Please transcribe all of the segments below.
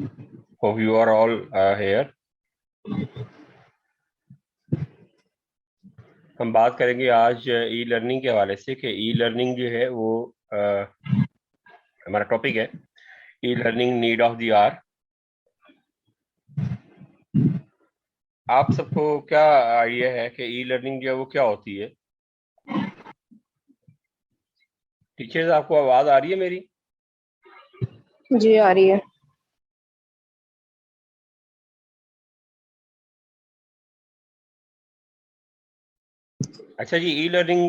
Hope you are all here. हम बात करेंगे आज ई लर्निंग के हवाले से कि ई लर्निंग जो है वो हमारा टॉपिक है e learning need of the hour. आप सबको क्या आइडिया है कि ई लर्निंग जो है वो क्या होती है? टीचर्स, आपको आवाज आ रही है मेरी? जी आ रही है। अच्छा जी, ई लर्निंग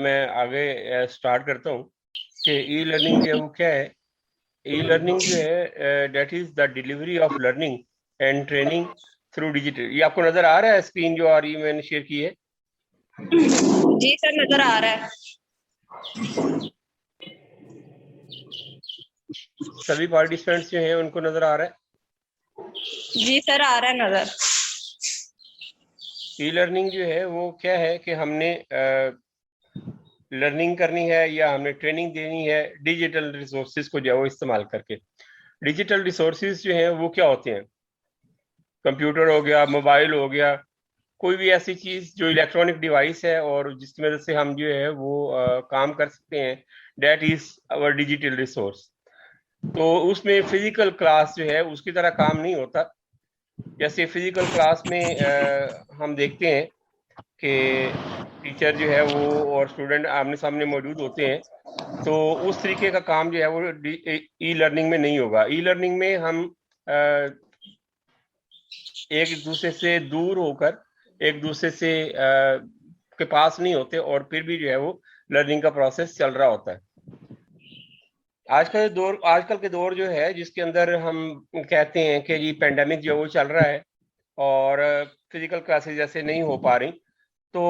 मैं आगे स्टार्ट करता हूँ कि ई लर्निंग जो है वो क्या है। ई लर्निंग जो है that is the delivery of learning and training through digital. ये आपको नजर आ रहा है स्क्रीन जो आ रही है, मैंने शेयर की है? जी सर नजर आ रहा है। सभी पार्टिसिपेंट्स जो हैं उनको नजर आ रहा है? जी सर आ रहा है नजर। ई लर्निंग जो है वो क्या है कि हमने लर्निंग करनी है या हमने ट्रेनिंग देनी है डिजिटल रिसोर्सेज को जो है वो इस्तेमाल करके। डिजिटल रिसोर्सेज जो हैं वो क्या होते हैं? कंप्यूटर हो गया, मोबाइल हो गया, कोई भी ऐसी चीज जो इलेक्ट्रॉनिक डिवाइस है और जिसकी मदद से हम जो है वो काम कर सकते हैं, that is our digital resource. तो उसमें फिजिकल क्लास जो है उसकी तरह काम नहीं होता। जैसे फिजिकल क्लास में हम देखते हैं कि टीचर जो है वो और स्टूडेंट आमने सामने मौजूद होते हैं, तो उस तरीके का काम जो है वो ई लर्निंग में नहीं होगा। ई लर्निंग में हम एक दूसरे से दूर होकर एक दूसरे से के पास नहीं होते और फिर भी जो है वो लर्निंग का प्रोसेस चल रहा होता है। आजकल के दौर जो है जिसके अंदर हम कहते हैं कि जी पेंडेमिक जो वो चल रहा है और फिजिकल क्लासेस जैसे नहीं हो पा रही, तो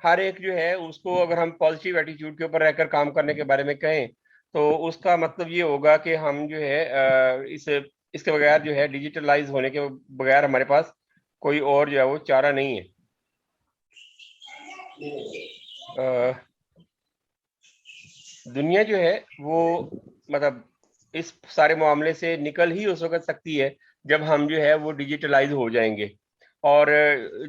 हर एक जो है उसको अगर हम पॉजिटिव एटीट्यूड के ऊपर रहकर काम करने के बारे में कहें, तो उसका मतलब ये होगा कि हम जो है इसके बगैर जो है डिजिटलाइज होने के बगैर हमारे पास कोई और जो है वो चारा नहीं है। दुनिया जो है वो मतलब इस सारे मामले से निकल ही उस वक्त सकती है जब हम जो है वो डिजिटलाइज हो जाएंगे। और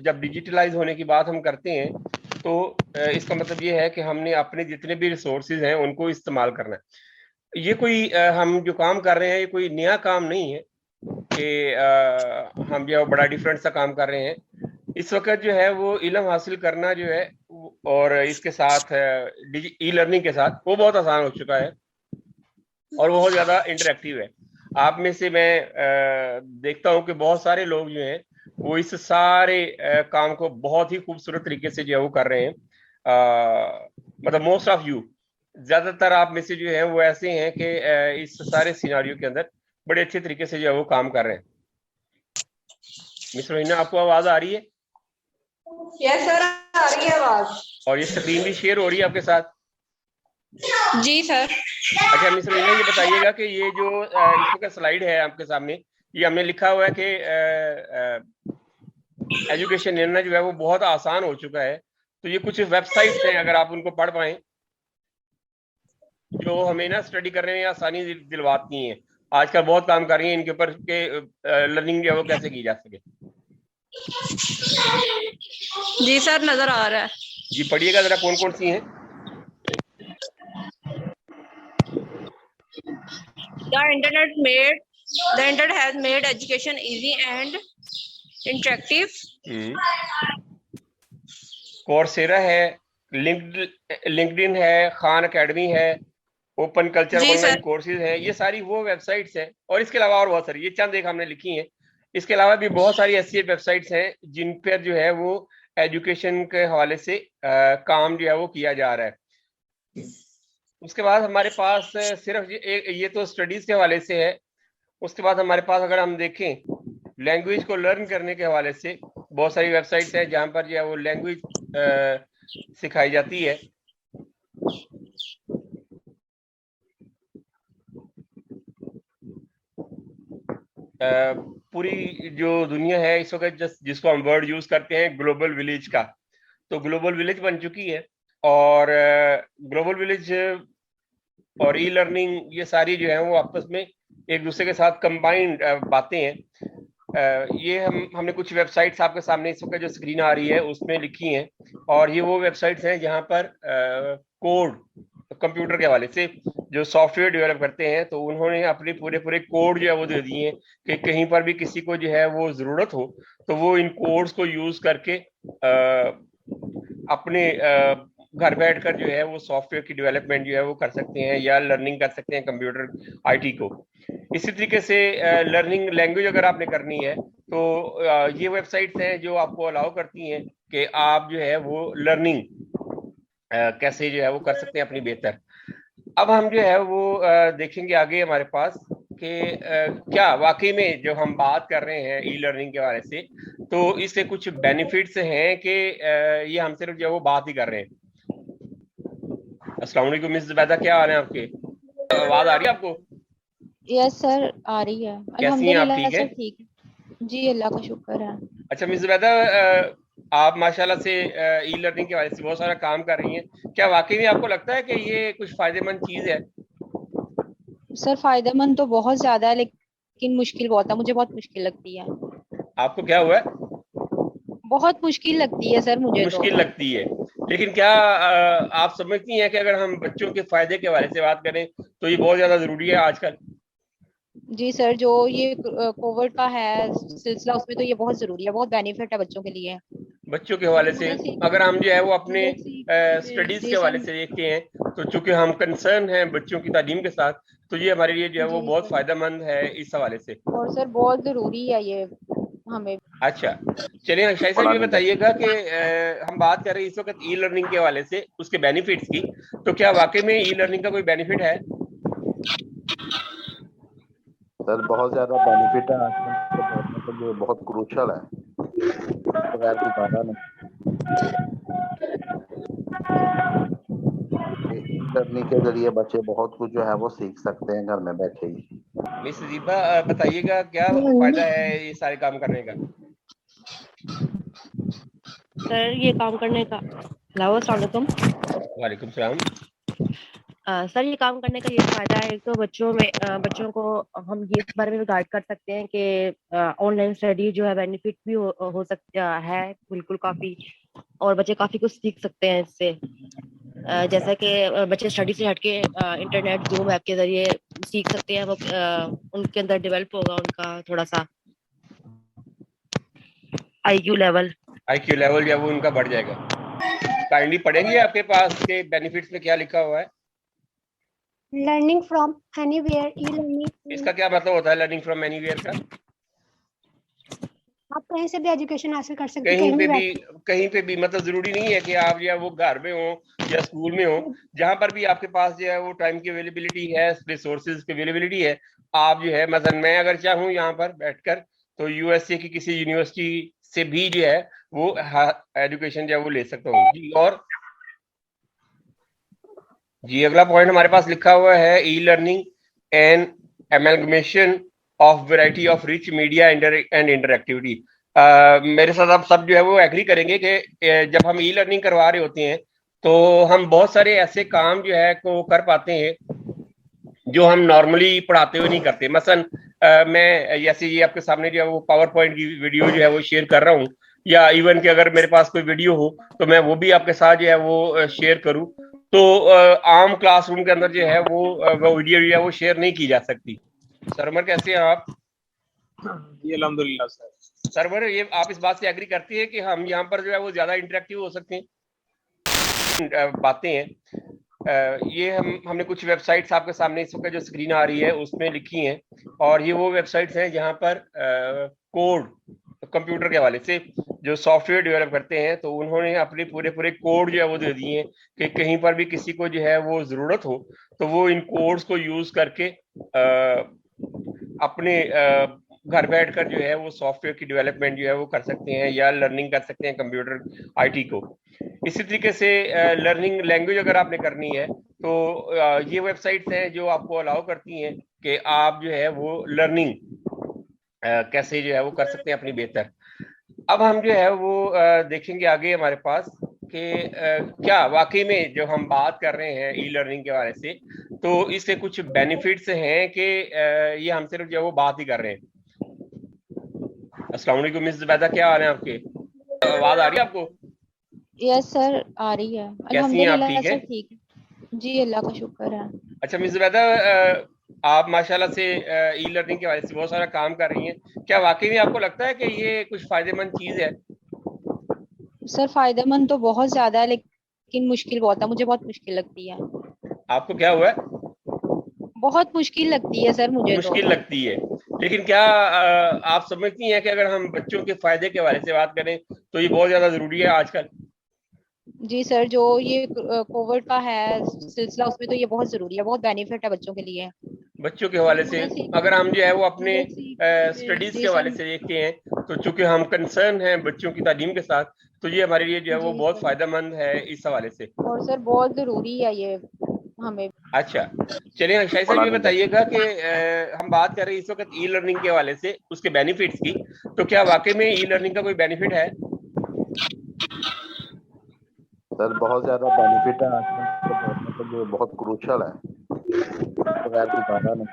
जब डिजिटलाइज होने की बात हम करते हैं तो इसका मतलब ये है कि हमने अपने जितने भी रिसोर्सेज हैं उनको इस्तेमाल करना है। ये कोई हम जो काम कर रहे हैं ये कोई नया काम नहीं है कि हम जो है बड़ा डिफरेंट सा काम कर रहे हैं। इस वक्त जो है वो इल्म हासिल करना जो है और इसके साथ ई लर्निंग के साथ वो बहुत आसान हो चुका है और बहुत ज्यादा इंटरेक्टिव है। आप में से मैं देखता हूं कि बहुत सारे लोग जो हैं वो इस सारे काम को बहुत ही खूबसूरत तरीके से जो है वो कर रहे हैं। मतलब मोस्ट ऑफ यू, ज्यादातर आप में से जो है वो ऐसे हैं कि इस सारे सिनारियो के अंदर बड़े अच्छे तरीके से जो है वो काम कर रहे हैं। मिस रोहिना, आपको आवाज आ रही है? यस सर आ रही है आवाज। और ये स्क्रीन भी शेयर हो रही है आपके साथ? जी सर। अच्छा मिस रोहिना, ये बताइएगा कि ये जो इस वक्त स्लाइड है आपके सामने, ये हमने लिखा हुआ है कि एजुकेशन लेना जो है वो बहुत आसान हो चुका है। तो ये कुछ वेबसाइट्स हैं, अगर आप उनको पढ़ पाए, जो हमें ना स्टडी करने में आसानी दिलवाती हैं। आजकल बहुत काम कर रही हैं इनके ऊपर के लर्निंग जो है वो कैसे की जा सके। जी सर नजर आ रहा है। जी पढ़िएगा जरा, कौन कौन सी हैं? The internet made the internet has made education easy and interactive. Coursera है, लिंक्डइन है, खान एकेडमी है, ओपन कल्चर जी ऑनलाइन सर। कोर्सेज हैं। ये सारी वो वेबसाइट्स हैं और इसके अलावा और बहुत सारी, ये चंद एक हमने लिखी हैं। इसके अलावा भी बहुत सारी ऐसी वेबसाइट्स हैं जिन पर जो है वो एजुकेशन के हवाले से काम जो है वो किया जा रहा है। उसके बाद हमारे पास सिर्फ ये तो स्टडीज के हवाले से है। उसके बाद हमारे पास अगर हम देखें लैंग्वेज को लर्न करने के हवाले से बहुत सारी वेबसाइट्स हैं जहां पर जो है वो लैंग्वेज सिखाई जाती है। पूरी जो दुनिया है इस वक्त जिसको हम वर्ड यूज करते हैं ग्लोबल विलेज का, तो ग्लोबल विलेज बन चुकी है। और ग्लोबल विलेज और ई लर्निंग ये सारी जो है वो आपस में एक दूसरे के साथ कंबाइंड बातें हैं। ये हमने कुछ वेबसाइट्स आपके सामने इस वक्त जो स्क्रीन आ रही है उसमें लिखी हैं, और ये वो वेबसाइट्स हैं जहां पर कोड कंप्यूटर के हवाले से जो सॉफ्टवेयर डेवलप करते हैं, तो उन्होंने अपने पूरे पूरे कोड जो है वो दे दिए हैं कि कहीं पर भी किसी को जो है वो जरूरत हो तो वो इन कोड्स को यूज करके अपने घर बैठकर जो है वो सॉफ्टवेयर की डेवलपमेंट जो है वो कर सकते हैं या लर्निंग कर सकते हैं कंप्यूटर आईटी को। इसी तरीके से लर्निंग लैंग्वेज अगर आपने करनी है तो ये वेबसाइट्स हैं जो आपको अलाउ करती हैं कि आप जो है वो लर्निंग कैसे जो है वो कर सकते हैं अपनी बेहतर। अब हम जो है वो देखेंगे आगे हमारे पास कि क्या वाकई में जो हम बात कर रहे हैं ई लर्निंग के बारे से, तो इससे कुछ बेनिफिट्स हैं कि ये हम सिर्फ जो है वो बात ही कर रहे हैं। अस्सलाम वालेकुम मिस जुबैदा, क्या हाल है आपके? आवाज आ रही है आपको? यस सर, आ रही है। कैसी हैं आप? अल्हम्दुलिल्लाह ठीक है सर, ठीक है जी, अल्लाह का शुक्र है। अच्छा मिस जुबैदा, आप माशाल्लाह से ई लर्निंग के बारे से बहुत सारा काम कर रही हैं। क्या वाकई में आपको लगता है कि ये कुछ फायदेमंद चीज है? सर फायदेमंद तो बहुत ज्यादा है, लेकिन मुश्किल बहुत है, मुझे बहुत मुश्किल लगती है। आपको क्या हुआ है? बहुत मुश्किल लगती है सर मुझे मुश्किल तो। लगती है, लेकिन क्या आप समझती हैं कि अगर हम बच्चों के फायदे के बारे से बात करें तो ये बहुत ज्यादा जरूरी है आजकल? जी सर, जो ये कोविड का है सिलसिला, उसमें तो ये बहुत जरूरी है, बहुत बेनिफिट है बच्चों के लिए। बच्चों के हवाले से अगर हम जो है वो अपने स्टडीज के जी हवाले सर। से देखते हैं, तो चूंकि हम कंसर्न हैं बच्चों की तालीम के साथ, तो ये हमारे लिए जो है वो जी बहुत सर, फायदेमंद है इस हवाले से। और सर बहुत जरूरी है ये हमें। अच्छा, चलिए शाही साहब ये बताइएगा कि हम बात कर रहे हैं इस वक्त ई लर्निंग के हवाले से उसके बेनिफिट्स की, तो क्या वाकई में ई लर्निंग का कोई बेनिफिट है? सर बहुत ज़्यादा बेनिफिट है आजकल के दौर में, तो ये बहुत क्रूशल है, इसके बगैर गुजारा नहीं। लर्निंग के जरिए बच्चे बहुत कुछ जो है वो सीख सकते हैं घर में बैठे ही। मिस दीपा बताइएगा क्या फायदा है ये सारे काम करने का? सर ये काम करने का, हेलो अस्सलाम वालेकुम। वालेकुम सलाम। सर ये काम करने का ये फायदा है, एक तो बच्चों को हम ये इस बारे में गाइड कर सकते हैं कि ऑनलाइन स्टडी जो है बेनिफिट भी हो सकता है बिल्कुल काफी, और बच्चे काफी कुछ सीख सकते हैं इससे। जैसा कि बच्चे स्टडी से हटके इंटरनेट जूम ऐप के जरिए सीख सकते हैं, वो उनके अंदर डेवलप होगा उनका थोड़ा सा आईक्यू लेवल जो है वो उनका बढ़ जाएगा। काइंडली पढ़ेंगे आपके पास के बेनिफिट्स में क्या लिखा हुआ है? Learning from anywhere, e learning. इसका क्या मतलब होता है लर्निंग फ्रॉम एनीवेयर का? आप कहीं से भी एजुकेशन हासिल कर सकते हैं, कहीं पे भी मतलब जरूरी नहीं है कि आप जो है वो घर में हो या स्कूल में हो, जहां पर भी आपके पास जो है वो टाइम की अवेलेबिलिटी है, रिसोर्सेज की अवेलेबिलिटी है, आप जो है मसलन मैं अगर चाहूँ यहाँ पर बैठकर तो यूएसए की किसी यूनिवर्सिटी से भी जो है वो एजुकेशन जो है वो ले सकता हूँ जी। और जी अगला पॉइंट हमारे पास लिखा हुआ है e learning and amalgamation of variety of rich media and interactivity. मेरे साथ आप सब जो है वो एग्री करेंगे कि जब हम ई लर्निंग करवा रहे होते हैं तो हम बहुत सारे ऐसे काम जो है को कर पाते हैं जो हम नॉर्मली पढ़ाते हुए नहीं करते। मसलन मैं जैसे ये आपके सामने जो है वो पावर पॉइंट की वीडियो जो है वो शेयर कर रहा हूँ, या इवन कि अगर मेरे पास कोई वीडियो हो तो मैं वो भी आपके साथ जो है वो शेयर करूँ, तो आम क्लासरूम के अंदर जो है वो वीडियो जो है वो शेयर नहीं की जा सकती। सरवर कैसे हैं आप? जी अल्हम्दुलिल्लाह सर। सरवर ये आप इस बात से एग्री करती है कि हम यहाँ पर जो है वो ज्यादा इंटरेक्टिव हो सकते हैं? बातें हैं ये हमने कुछ वेबसाइट्स आपके सामने इस वक्त जो स्क्रीन आ रही है उसमें लिखी हैं, और ये वो वेबसाइट्स हैं जहां पर कोड कंप्यूटर के हवाले से जो सॉफ्टवेयर डेवलप करते हैं, तो उन्होंने अपने पूरे पूरे कोड जो है वो दे दिए हैं कि कहीं पर भी किसी को जो है वो जरूरत हो तो वो इन कोड्स को यूज करके अपने घर बैठकर जो है वो सॉफ्टवेयर की डेवलपमेंट जो है वो कर सकते हैं या लर्निंग कर सकते हैं कंप्यूटर आईटी को। इसी तरीके से लर्निंग लैंग्वेज अगर आपने करनी है तो ये वेबसाइट्स हैं जो आपको अलाउ करती हैं कि आप जो है वो लर्निंग कैसे जो है वो कर सकते हैं अपनी बेहतर। अब हम जो है वो देखेंगे आगे हमारे पास कि क्या वाकई में जो हम बात कर रहे हैं ई लर्निंग के बारे से, तो इससे कुछ बेनिफिट्स हैं कि ये हम सिर्फ जो है वो बात ही कर रहे हैं। अस्सलाम वालेकुम मिस जुबैदा, क्या हाल है आपके? आवाज आ रही है आपको? यस सर, आ रही है। कैसी हैं आप? अल्हम्दुलिल्लाह ठीक है सर, ठीक है जी, अल्लाह का शुक्र है। अच्छा मिस जुबैदा, आप माशाल्लाह से ई लर्निंग के हवाले से बहुत सारा काम कर रही हैं। क्या वाकई में आपको लगता है कि ये कुछ फायदेमंद चीज है? सर फायदेमंद तो बहुत ज्यादा है, लेकिन मुश्किल बहुत है, मुझे बहुत मुश्किल लगती है। आपको क्या हुआ है? बहुत मुश्किल लगती है सर मुझे तो। मुश्किल लगती है, लेकिन क्या आप समझती हैं कि अगर हम बच्चों के फायदे के हवाले से बात करें तो ये बहुत ज्यादा जरूरी है आजकल? जी सर, जो ये कोविड का है सिलसिला, उसमें तो ये बहुत जरूरी है, बहुत बेनिफिट है बच्चों के लिए। बच्चों के हवाले से अगर हम जो है वो अपने स्टडीज जी के हवाले सर। से देखते हैं तो चूंकि हम कंसर्न हैं बच्चों की तालीम के साथ, तो ये हमारे लिए जो है वो जी बहुत सर। फायदेमंद है इस हवाले से। और सर बहुत जरूरी है ये हमें। अच्छा, चलिए शाही साहब ये बताइएगा कि हम बात कर रहे हैं इस वक्त ई लर्निंग के हवाले से, उसके बेनिफिट्स की, तो क्या वाकई में ई लर्निंग का कोई बेनिफिट है? सर बहुत ज्यादा बेनिफिट है आजकल के दौर में, तो ये बहुत क्रूशल है, बगैर गुजारा नहीं।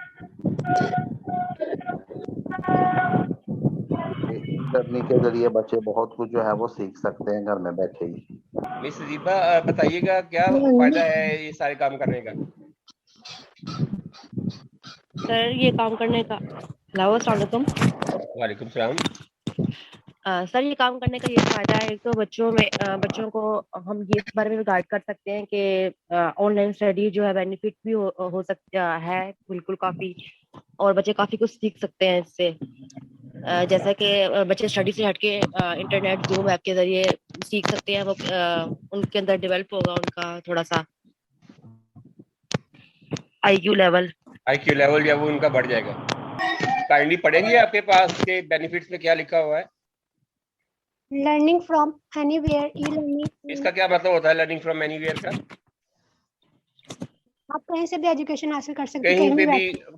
लर्निंग के जरिए बच्चे बहुत कुछ जो है वो सीख सकते हैं घर में बैठे ही। मिस दीपा बताइएगा क्या फायदा है ये सारे काम करने का? सर ये काम करने का, हेलो अस्सलाम वालेकुम। वालेकुम सलाम। सर ये काम करने का ये फायदा है, एक तो बच्चों को हम ये इस बारे में गाइड कर सकते हैं कि ऑनलाइन स्टडी जो है बेनिफिट भी हो सकता है बिल्कुल काफी, और बच्चे काफी कुछ सीख सकते हैं इससे। जैसा कि बच्चे स्टडी से हटके इंटरनेट जूम ऐप के जरिए सीख सकते हैं, वो उनके अंदर डेवलप होगा उनका थोड़ा सा IQ लेवल जो है वो उनका बढ़ जाएगा। काइंडली पढ़ेंगे आपके पास के बेनिफिट्स में क्या लिखा हुआ है? learning from anywhere, e-learning, इसका क्या मतलब होता है लर्निंग फ्रॉम एनीवेयर का? आप कहीं से भी एजुकेशन हासिल कर सकते हैं,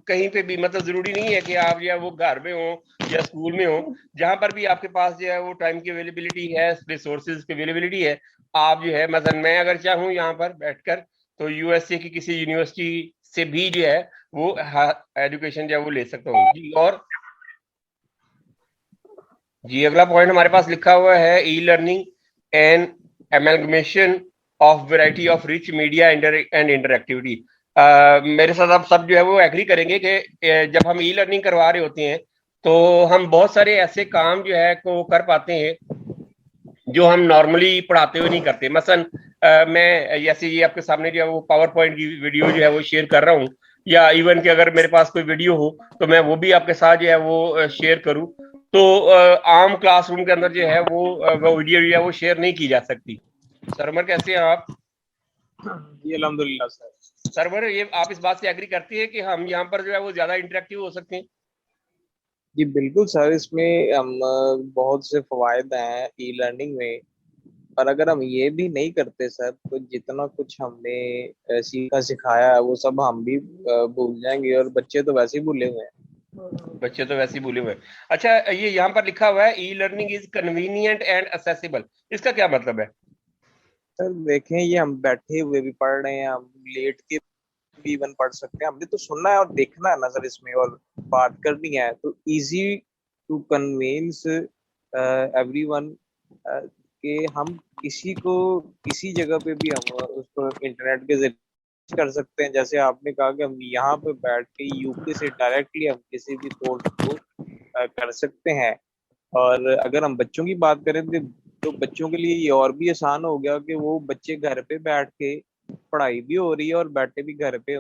कहीं पे भी मतलब जरूरी नहीं है कि आप जो है वो घर में हो या स्कूल में हो, जहां पर भी आपके पास जो है वो टाइम की अवेलेबिलिटी है, रिसोर्सेज की अवेलेबिलिटी है, आप जो है मसलन मैं अगर चाहूँ यहाँ पर बैठकर तो यूएसए की किसी यूनिवर्सिटी से भी जो है वो एजुकेशन जो है वो ले सकता हूँ जी। और जी अगला पॉइंट हमारे पास लिखा हुआ है e learning and amalgamation of variety of rich media and interactivity. मेरे साथ आप सब जो है वो एग्री करेंगे कि जब हम ई लर्निंग करवा रहे होते हैं तो हम बहुत सारे ऐसे काम जो है को कर पाते हैं जो हम नॉर्मली पढ़ाते हुए नहीं करते। मसलन मैं जैसे ये आपके सामने जो है वो पावर पॉइंट की वीडियो जो है वो शेयर कर रहा हूँ, या इवन कि अगर मेरे पास कोई वीडियो हो तो मैं वो भी आपके साथ जो है वो शेयर करूँ, तो आम क्लासरूम के अंदर जो है वो वीडियो जो है वो शेयर नहीं की जा सकती। सरवर कैसे हैं आप? जी अल्हम्दुलिल्लाह सर। सरवर ये आप इस बात से एग्री करती है कि हम यहाँ पर जो है वो ज्यादा इंटरेक्टिव हो सकते हैं? जी बिल्कुल सर, इसमें हम बहुत से फवायद हैं ई लर्निंग में, पर अगर हम ये भी नहीं करते सर तो जितना कुछ हमने सीखा सिखाया है वो सब हम भी भूल जाएंगे, और बच्चे तो वैसे ही भूले हुए हैं। बच्चे तो वैसे ही भूले हुए हैं। अच्छा, ये यहाँ पर लिखा हुआ है e learning is convenient and accessible, इसका क्या मतलब है? सर देखें, ये हम बैठे हुए भी पढ़ रहे हैं, हम लेट के भी इवन पढ़ सकते हैं, हमने तो सुनना है और देखना है नजर इसमें और बात करनी है, तो इजी टू कन्विंस एवरीवन कि हम किसी को किसी जगह पे भी हम उसको इंटरनेट के जरिए कर सकते हैं। जैसे आपने कहा कि हम यहाँ पे बैठ के यूके से डायरेक्टली हम किसी भी कोर्स को कर सकते हैं। और अगर हम बच्चों की बात करें तो बच्चों के लिए ये और भी आसान हो गया कि वो बच्चे घर पे बैठ के पढ़ाई भी हो रही है और बैठे भी घर पे